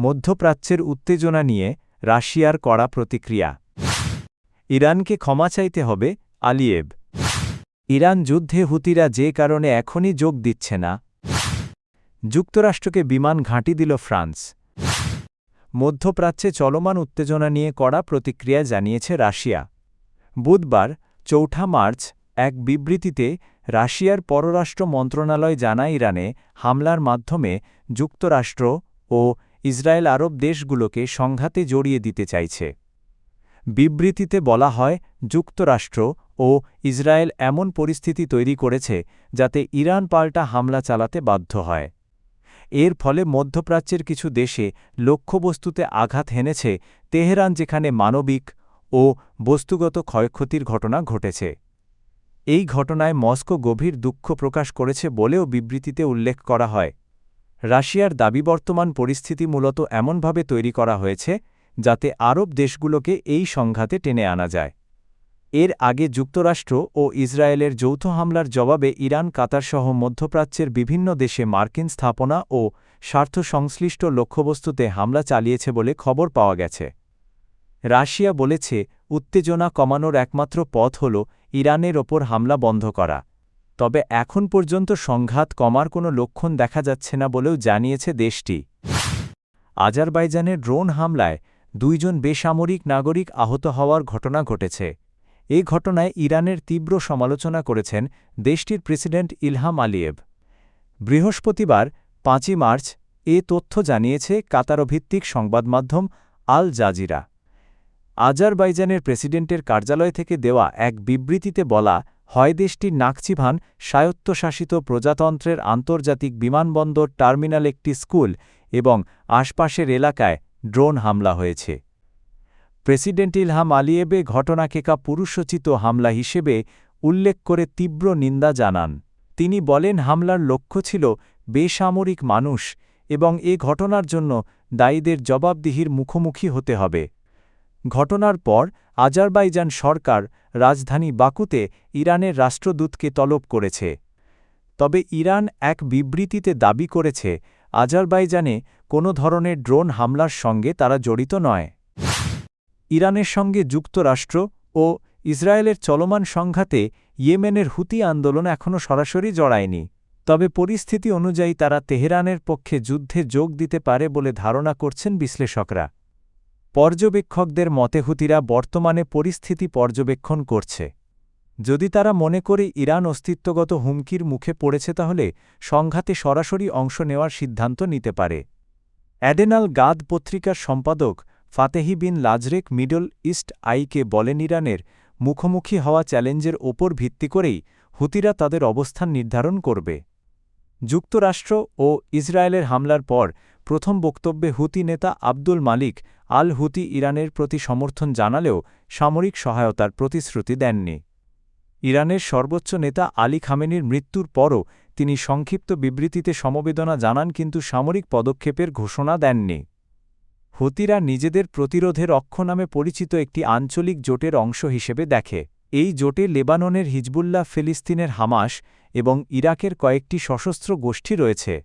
মধ্যপ্রাচ্যের উত্তেজনা নিয়ে রাশিয়ার কড়া প্রতিক্রিয়া। ইরানকে ক্ষমা চাইতে হবে, আলিয়েভ। ইরান যুদ্ধে হুতিরা যে কারণে এখনই যোগ দিচ্ছে না। যুক্তরাষ্ট্রকে বিমান ঘাঁটি দিল ফ্রান্স। মধ্যপ্রাচ্যে চলমান উত্তেজনা নিয়ে কড়া প্রতিক্রিয়া জানিয়েছে রাশিয়া। বুধবার ৪ মার্চ এক বিবৃতিতে রাশিয়ার পররাষ্ট্র মন্ত্রণালয় জানায়, ইরানে হামলার মাধ্যমে যুক্তরাষ্ট্র ও ইসরায়েল আরব দেশগুলোকে সংঘাতে জড়িয়ে দিতে চাইছে। বিবৃতিতে বলা হয়, যুক্তরাষ্ট্র ও ইসরায়েল এমন পরিস্থিতি তৈরি করেছে যাতে ইরান পাল্টা হামলা চালাতে বাধ্য হয়। এর ফলে মধ্যপ্রাচ্যের কিছু দেশে লক্ষ্যবস্তুতে আঘাত হেনেছে তেহরান, যেখানে মানবিক ও বস্তুগত ক্ষয়ক্ষতির ঘটনা ঘটেছে। এই ঘটনায় মস্কো গভীর দুঃখ প্রকাশ করেছে বলেও বিবৃতিতে উল্লেখ করা হয়। রাশিয়ার দাবি, বর্তমান পরিস্থিতি মূলত এমনভাবে তৈরি করা হয়েছে যাতে আরব দেশগুলোকে এই সংঘাতে টেনে আনা যায়। এর আগে যুক্তরাষ্ট্র ও ইসরায়েলের যৌথ হামলার জবাবে ইরান, কাতারসহ মধ্যপ্রাচ্যের বিভিন্ন দেশে মার্কিন স্থাপনা ও স্বার্থ সংশ্লিষ্ট লক্ষ্যবস্তুতে হামলা চালিয়েছে বলে খবর পাওয়া গেছে। রাশিয়া বলেছে, উত্তেজনা কমানোর একমাত্র পথ হল ইরানের ওপর হামলা বন্ধ করা। তবে এখন পর্যন্ত সংঘাত কমার কোনো লক্ষণ দেখা যাচ্ছে না বলেও জানিয়েছে দেশটি। আজারবাইজানের ড্রোন হামলায় 2 জন বেসামরিক নাগরিক আহত হওয়ার ঘটনা ঘটেছে। এ ঘটনায় ইরানের তীব্র সমালোচনা করেছেন দেশটির প্রেসিডেন্ট ইলহাম আলিয়েভ। বৃহস্পতিবার 5 মার্চ এ তথ্য জানিয়েছে কাতারভিত্তিক সংবাদমাধ্যম আল জাজিরা। আজারবাইজানের প্রেসিডেন্টের কার্যালয় থেকে দেওয়া এক বিবৃতিতে বলা হয়, দেশটির নাকচিভান স্বায়ত্তশাসিত প্রজাতন্ত্রের আন্তর্জাতিক বিমানবন্দর টার্মিনাল, একটি স্কুল এবং আশপাশের এলাকায় ড্রোন হামলা হয়েছে। প্রেসিডেন্ট ইলহাম আলিয়েভ ঘটনাকে পুরুষোচিত হামলা হিসেবে উল্লেখ করে তীব্র নিন্দা জানান। তিনি বলেন, হামলার লক্ষ্য ছিল বেসামরিক মানুষ এবং এ ঘটনার জন্য দায়ীদের জবাবদিহির মুখোমুখি হতে হবে। ঘটনার পর আজারবাইজান সরকার রাজধানী বাকুতে ইরানের রাষ্ট্রদূতকে তলব করেছে। তবে ইরান এক বিবৃতিতে দাবি করেছে, আজারবাইজানে কোনো ধরনের ড্রোন হামলার সঙ্গে তারা জড়িত নয়। ইরানের সঙ্গে যুক্তরাষ্ট্র ও ইসরায়েলের চলমান সংঘাতে ইয়েমেনের হুতি আন্দোলন এখনও সরাসরি জড়ায়নি। তবে পরিস্থিতি অনুযায়ী তারা তেহরানের পক্ষে যুদ্ধে যোগ দিতে পারে বলে ধারণা করছেন বিশ্লেষকরা। পর্যবেক্ষকদের মতে, হুতিরা বর্তমানে পরিস্থিতি পর্যবেক্ষণ করছে। যদি তারা মনে করে ইরান অস্তিত্বগত হুমকির মুখে পড়েছে, তাহলে সংঘাতে সরাসরি অংশ নেওয়ার সিদ্ধান্ত নিতে পারে। অ্যাডেনাল গাদ পত্রিকার সম্পাদক ফাতেহি বিন লাজরেক মিডল ইস্ট আইকে বলেন, ইরানের মুখোমুখি হওয়া চ্যালেঞ্জের ওপর ভিত্তি করেই হুতিরা তাদের অবস্থান নির্ধারণ করবে। যুক্তরাষ্ট্র ও ইসরায়েলের হামলার পর প্রথম বক্তব্যে হুতি নেতা আব্দুল মালিক আল হুতি ইরানের প্রতি সমর্থন জানালেও সামরিক সহায়তার প্রতিশ্রুতি দেননি। ইরানের সর্বোচ্চ নেতা আলী খামেনির মৃত্যুর পরও তিনি সংক্ষিপ্ত বিবৃতিতে সমবেদনা জানান, কিন্তু সামরিক পদক্ষেপের ঘোষণা দেননি। হুতিরা নিজেদের প্রতিরোধের অক্ষ নামে পরিচিত একটি আঞ্চলিক জোটের অংশ হিসেবে দেখে। এই জোটে লেবাননের হিজবুল্লাহ, ফিলিস্তিনের হামাস এবং ইরাকের কয়েকটি সশস্ত্র গোষ্ঠী রয়েছে।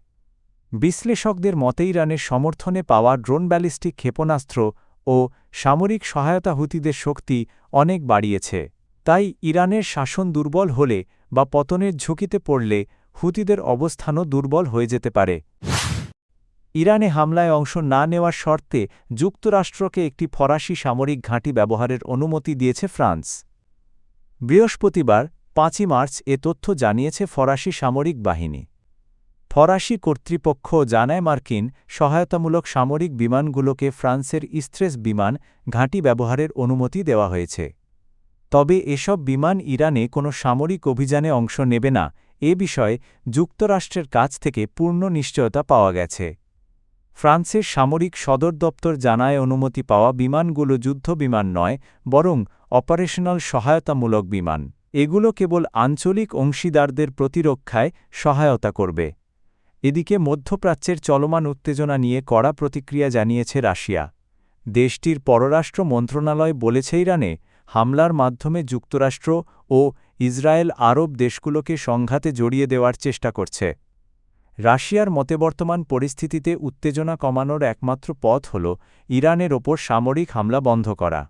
বিশ্লেষকদের মতে, ইরানের সমর্থনে পাওয়া ড্রোন, ব্যালিস্টিক ক্ষেপণাস্ত্র ও সামরিক সহায়তা হুতিদের শক্তি অনেক বাড়িয়েছে। তাই ইরানের শাসন দুর্বল হলে বা পতনের ঝুঁকিতে পড়লে হুতিদের অবস্থানও দুর্বল হয়ে যেতে পারে। ইরানে হামলায় অংশ না নেওয়ার শর্তে যুক্তরাষ্ট্রকে একটি ফরাসি সামরিক ঘাঁটি ব্যবহারের অনুমতি দিয়েছে ফ্রান্স। বৃহস্পতিবার 5 মার্চ এ তথ্য জানিয়েছে ফরাসি সামরিক বাহিনী। ফরাসি কর্তৃপক্ষ জানায়, মার্কিন সহায়তামূলক সামরিক বিমানগুলোকে ফ্রান্সের ইস্ত্রেস বিমান ঘাঁটি ব্যবহারের অনুমতি দেওয়া হয়েছে। তবে এসব বিমান ইরানে কোনো সামরিক অভিযানে অংশ নেবে না, এ বিষয়ে যুক্তরাষ্ট্রের কাছ থেকে পূর্ণ নিশ্চয়তা পাওয়া গেছে। ফ্রান্সের সামরিক সদর দপ্তর জানায়, অনুমতি পাওয়া বিমানগুলো যুদ্ধ বিমান নয়, বরং অপারেশনাল সহায়তামূলক বিমান। এগুলো কেবল আঞ্চলিক অংশীদারদের প্রতিরক্ষায় সহায়তা করবে। এদিকে মধ্যপ্রাচ্যের চলমান উত্তেজনা নিয়ে কড়া প্রতিক্রিয়া জানিয়েছে রাশিয়া। দেশটির পররাষ্ট্র মন্ত্রণালয় বলেছে, ইরানে হামলার মাধ্যমে যুক্তরাষ্ট্র ও ইসরায়েল আরব দেশগুলোকে সংঘাতে জড়িয়ে দেওয়ার চেষ্টা করছে। রাশিয়ার মতে বর্তমান পরিস্থিতিতে উত্তেজনা কমানোর একমাত্র পথ হল ইরানের ওপর সামরিক হামলা বন্ধ করা।